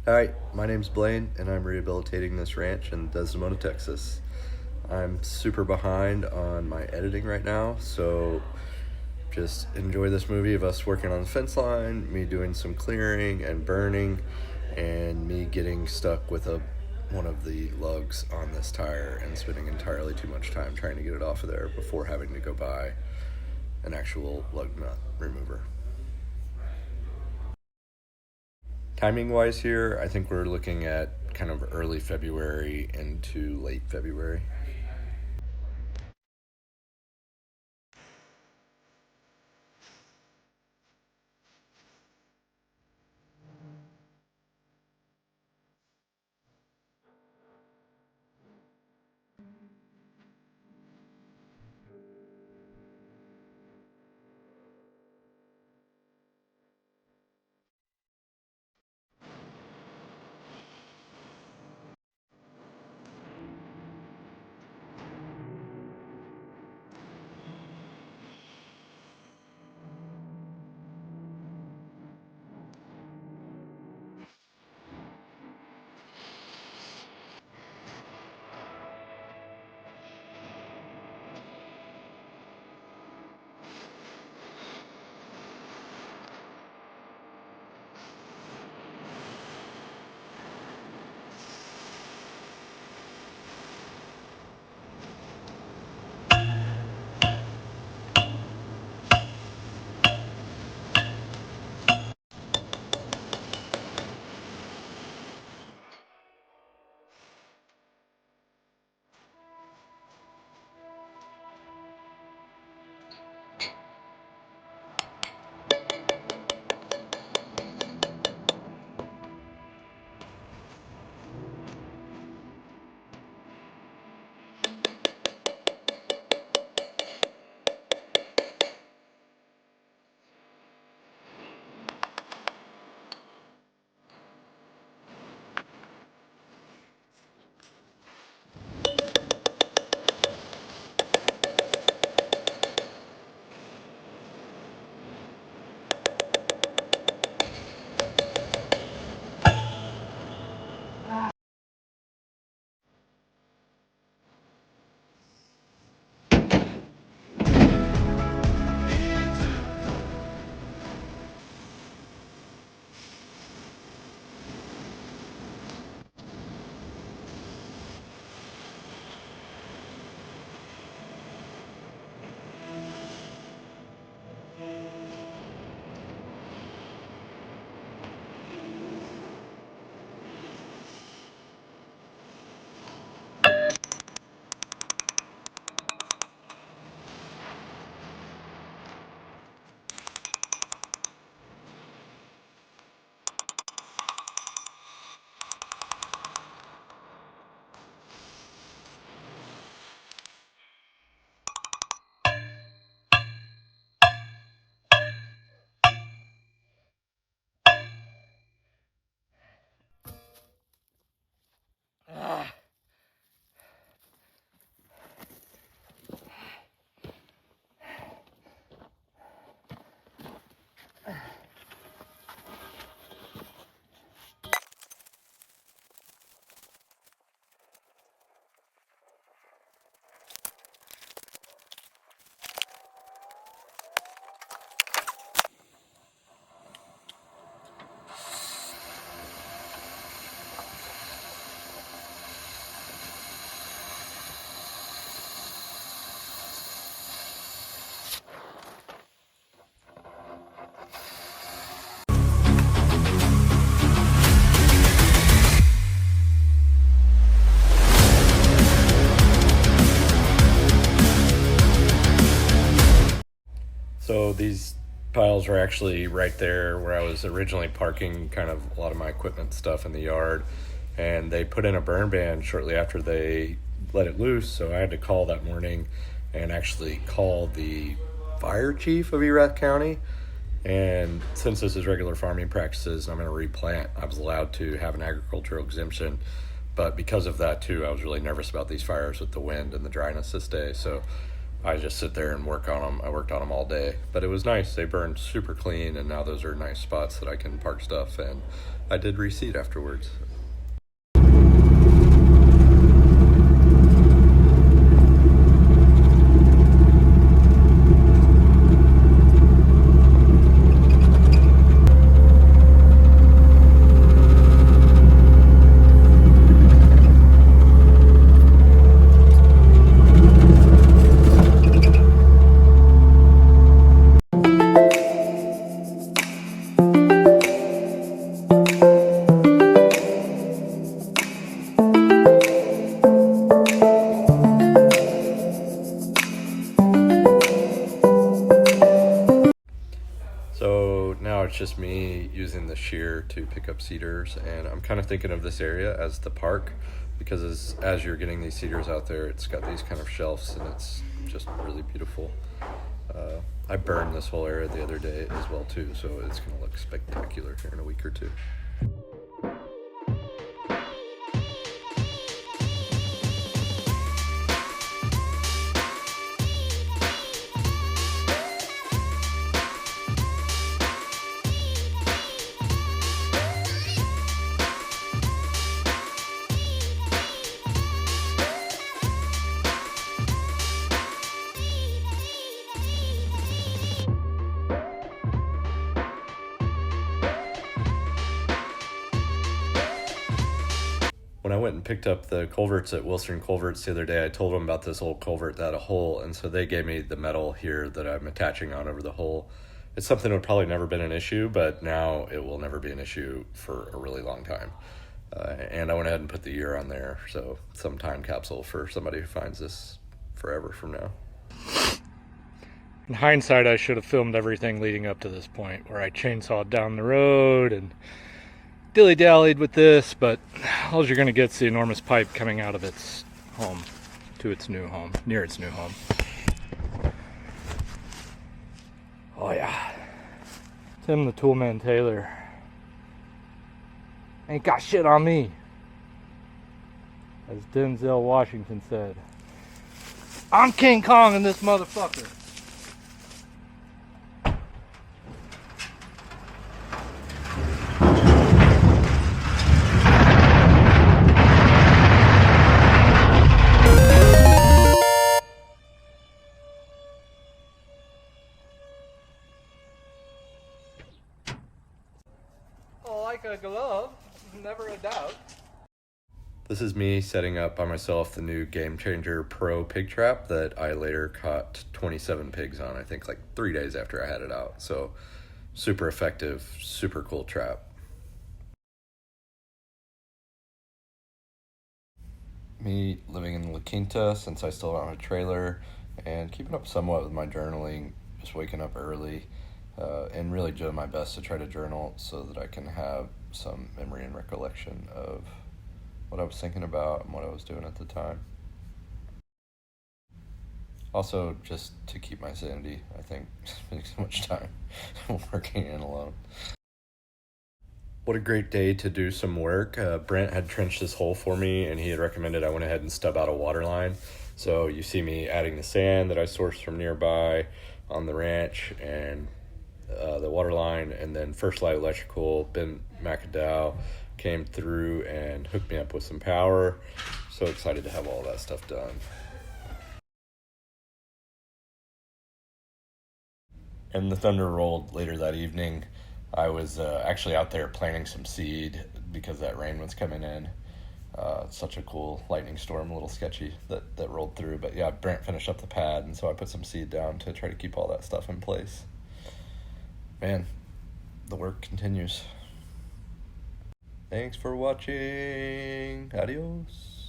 Hi, my name's Blaine, and I'm rehabilitating this ranch in Desdemona, Texas. I'm super behind on my editing right now, so just enjoy this movie of us working on the fence line, me doing some clearing and burning, and me getting stuck with one of the lugs on this tire and spending entirely too much time trying to get it off of there before having to go buy an actual lug nut remover. Timing wise, here, I think we're looking at kind of early February into late February. So these piles were actually right there where I was originally parking kind of a lot of my equipment stuff in the yard. And they put in a burn ban shortly after they let it loose. So I had to call that morning and actually call the fire chief of Erath County. And since this is regular farming practices and I'm going to replant, I was allowed to have an agricultural exemption. But because of that, too, I was really nervous about these fires with the wind and the dryness this day. So I just sit there and work on them. I worked on them all day, but it was nice. They burned super clean, and now those are nice spots that I can park stuff. And I did reseed afterwards. So now it's just me using the shear to pick up cedars, and I'm kind of thinking of this area as the park, because as you're getting these cedars out there, it's got these kind of shelves, and it's just really beautiful. I burned this whole area the other day as well too, so it's going to look spectacular here in a week or two. When I went and picked up the culverts at Wilson Culverts the other day, I told them about this old culvert that had a hole, and so they gave me the metal here that I'm attaching on over the hole. It's something that would probably never been an issue, but now it will never be an issue for a really long time. And I went ahead and put the year on there, so some time capsule for somebody who finds this forever from now. In hindsight, I should have filmed everything leading up to this point, where I chainsawed down the road and dilly-dallied with this, but all you're going to get is the enormous pipe coming out of its home to its new home, near its new home. Oh yeah, Tim the Toolman Taylor ain't got shit on me, as Denzel Washington said. I'm King Kong in this motherfucker. Like a glove, never a doubt. This is me setting up by myself the new Game Changer Pro pig trap that I later caught 27 pigs on, I think like 3 days after I had it out. So super effective, super cool trap. Me living in La Quinta since I still don't have a trailer, and keeping up somewhat with my journaling, just waking up early, and really doing my best to try to journal so that I can have some memory and recollection of what I was thinking about and what I was doing at the time. Also, just to keep my sanity, I think, spending so much time working in alone. What a great day to do some work. Brent had trenched this hole for me, and he had recommended I went ahead and stub out a water line. So you see me adding the sand that I sourced from nearby on the ranch, and the water line, and then First Light Electrical, Ben McAdow, came through and hooked me up with some power. So excited to have all that stuff done. And the thunder rolled later that evening. I was actually out there planting some seed because that rain was coming in. Such a cool lightning storm, a little sketchy that rolled through. But yeah, Brent finished up the pad, and so I put some seed down to try to keep all that stuff in place. Man, the work continues. Thanks for watching. Adios.